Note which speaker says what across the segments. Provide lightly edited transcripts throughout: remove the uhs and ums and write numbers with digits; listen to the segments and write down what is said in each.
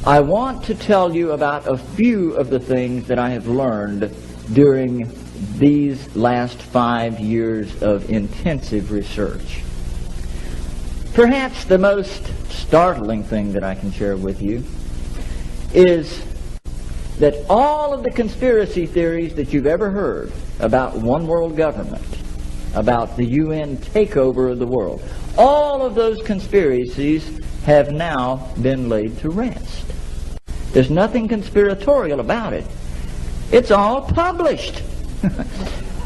Speaker 1: I want to tell you about a few of the things that I have learned during these last 5 years of intensive research. Perhaps the most startling thing that I can share with you is that all of the conspiracy theories that you've ever heard about one world government, about the UN takeover of the world, all of those conspiracies have now been laid to rest. There's nothing conspiratorial about it. It's all published.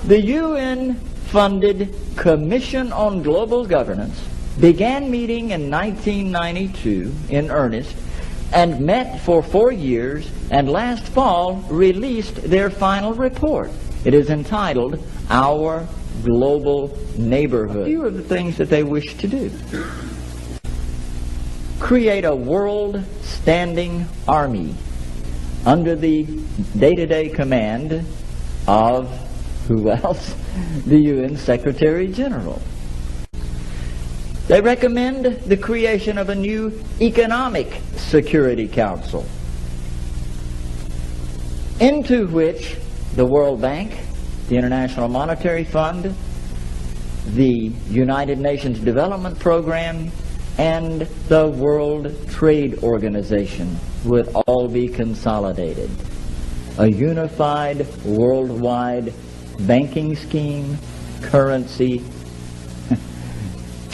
Speaker 1: The UN-funded Commission on Global Governance began meeting in 1992 in earnest and met for 4 years, and last fall released their final report. It is entitled Our Global Neighborhood. A few of the things that they wish to do: create a world standing army under the day-to-day command of, who else? The UN Secretary General. They recommend the creation of a new Economic Security Council, into which the World Bank, the International Monetary Fund, the United Nations Development Program, and the World Trade Organization would all be consolidated. A unified worldwide banking scheme, currency.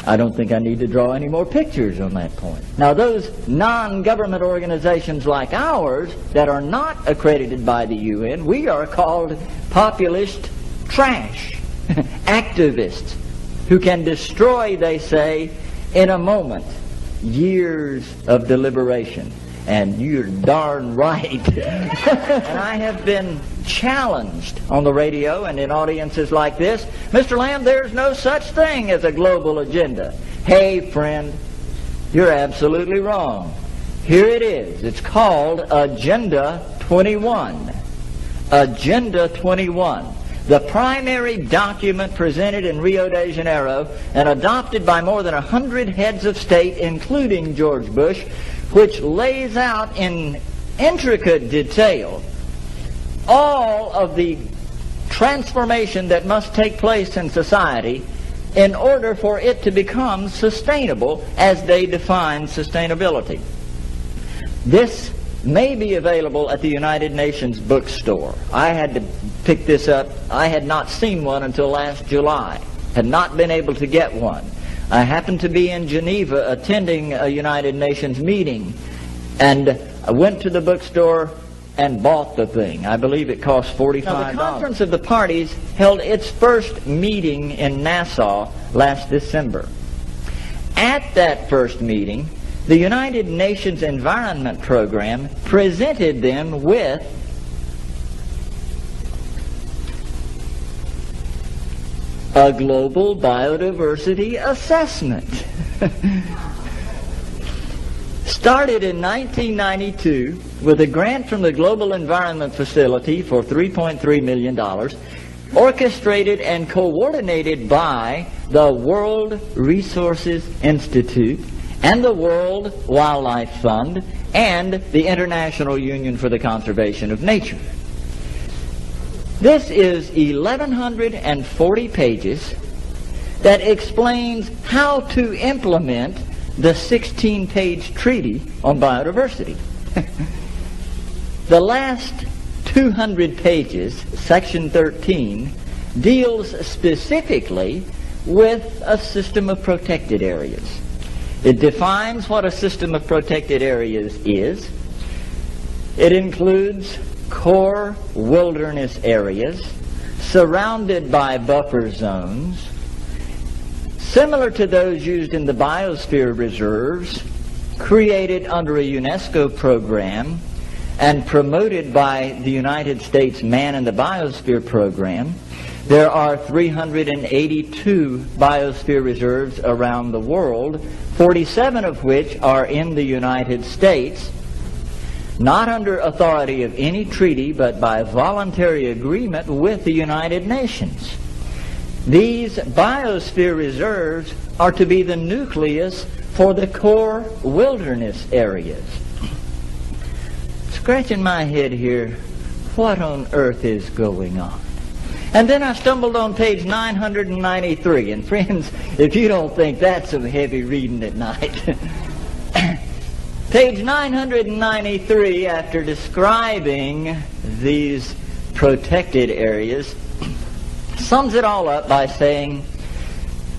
Speaker 1: I don't think I need to draw any more pictures on that point. Now, those non-government organizations like ours that are not accredited by the UN, we are called populist trash, activists who can destroy, they say, in a moment, years of deliberation. And you're darn right. And I have been challenged on the radio and in audiences like this. Mr. Lamb, there's no such thing as a global agenda. Hey, friend, you're absolutely wrong. Here it is. It's called Agenda 21. Agenda 21. The primary document presented in Rio de Janeiro and adopted by more than 100 heads of state, including George Bush, which lays out in intricate detail all of the transformation that must take place in society in order for it to become sustainable as they define sustainability. This may be available at the United Nations bookstore. I had to pick this up. I had not seen one until last July. Had not been able to get one. I happened to be in Geneva attending a United Nations meeting, and I went to the bookstore and bought the thing. I believe it cost $45. Now, the Conference of the Parties held its first meeting in Nassau last December. At that first meeting, the United Nations Environment Program presented them with a global biodiversity assessment. Started in 1992 with a grant from the Global Environment Facility for $3.3 million, orchestrated and coordinated by the World Resources Institute and the World Wildlife Fund and the International Union for the Conservation of Nature. This is 1,140 pages that explains how to implement the 16-page treaty on biodiversity. The last 200 pages, section 13, deals specifically with a system of protected areas. It defines what a system of protected areas is. It includes core wilderness areas surrounded by buffer zones, similar to those used in the biosphere reserves, created under a UNESCO program and promoted by the United States Man in the Biosphere program. There are 382 biosphere reserves around the world, 47 of which are in the United States, not under authority of any treaty, but by voluntary agreement with the United Nations. These biosphere reserves are to be the nucleus for the core wilderness areas. scratching my head here, what on earth is going on? And then I stumbled on page 993, and friends, if you don't think that's some heavy reading at night, page 993, after describing these protected areas, sums it all up by saying,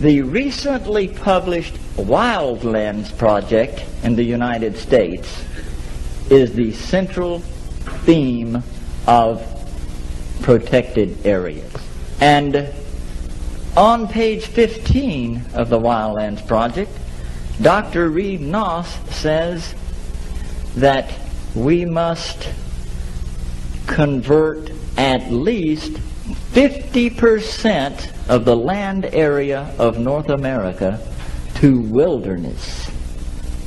Speaker 1: the recently published Wildlands Project in the United States is the central theme of protected areas. And on page 15 of the Wildlands Project, Dr. Reed Noss says that we must convert at least 50% of the land area of North America to wilderness,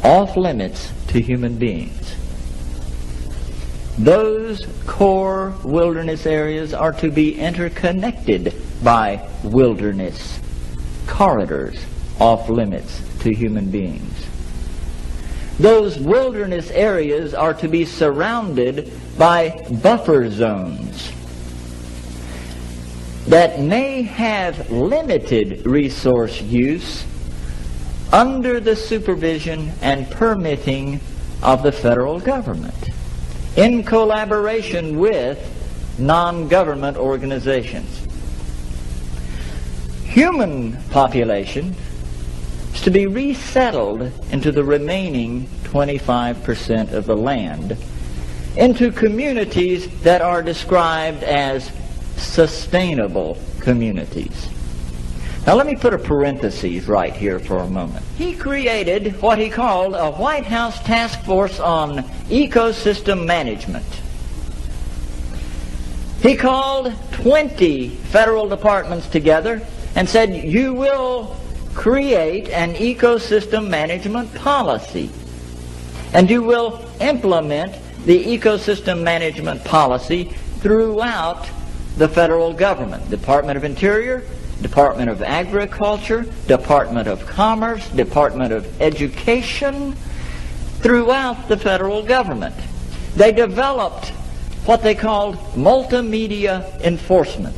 Speaker 1: off limits to human beings. Those core wilderness areas are to be interconnected by wilderness corridors off limits to human beings. Those wilderness areas are to be surrounded by buffer zones that may have limited resource use under the supervision and permitting of the federal government, in collaboration with non-government organizations. Human population is to be resettled into the remaining 25% of the land, into communities that are described as sustainable communities. Now let me put a parenthesis right here for a moment. He created what he called a White House task force on ecosystem management. He called 20 federal departments together and said, you will create an ecosystem management policy, and you will implement the ecosystem management policy throughout the federal government, Department of Interior, Department of Agriculture, Department of Commerce, Department of Education, throughout the federal government. They developed what they called multimedia enforcement.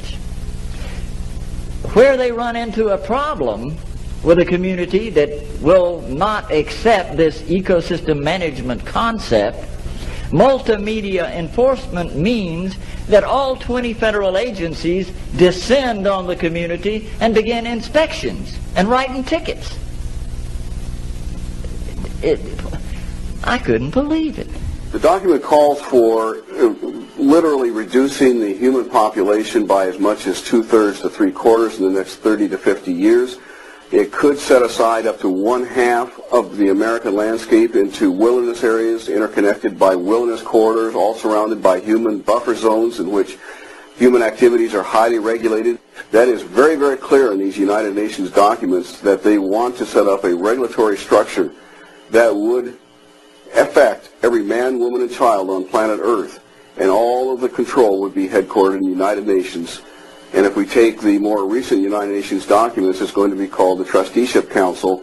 Speaker 1: Where they run into a problem with a community that will not accept this ecosystem management concept, multimedia enforcement means that all 20 federal agencies descend on the community and begin inspections and writing tickets. I couldn't believe it.
Speaker 2: The document calls for literally reducing the human population by as much as 2/3 to 3/4 in the next 30 to 50 years. It could set aside up to 1/2 of the American landscape into wilderness areas interconnected by wilderness corridors, all surrounded by human buffer zones in which human activities are highly regulated. That is very, very clear in these United Nations documents that they want to set up a regulatory structure that would affect every man, woman, and child on planet Earth, and all of the control would be headquartered in the United Nations. And if we take the more recent United Nations documents, it's going to be called the Trusteeship Council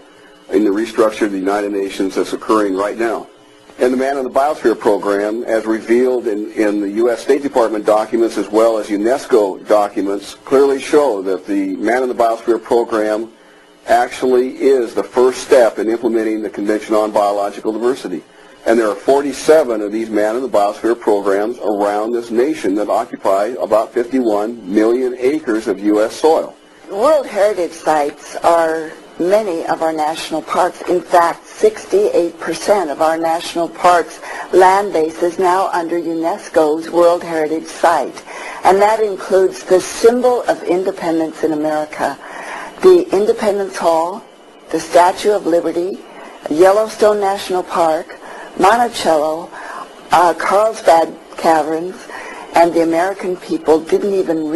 Speaker 2: in the restructure of the United Nations that's occurring right now. And the Man in the Biosphere Program, as revealed in the U.S. State Department documents as well as UNESCO documents, clearly show that the Man in the Biosphere Program actually is the first step in implementing the Convention on Biological Diversity. And there are 47 of these Man in the Biosphere programs around this nation that occupy about 51 million acres of U.S. soil.
Speaker 3: World Heritage Sites are many of our national parks. In fact, 68% of our national parks land base is now under UNESCO's World Heritage Site. And that includes the symbol of independence in America, the Independence Hall, the Statue of Liberty, Yellowstone National Park, Monticello, Carlsbad Caverns, and the American people didn't even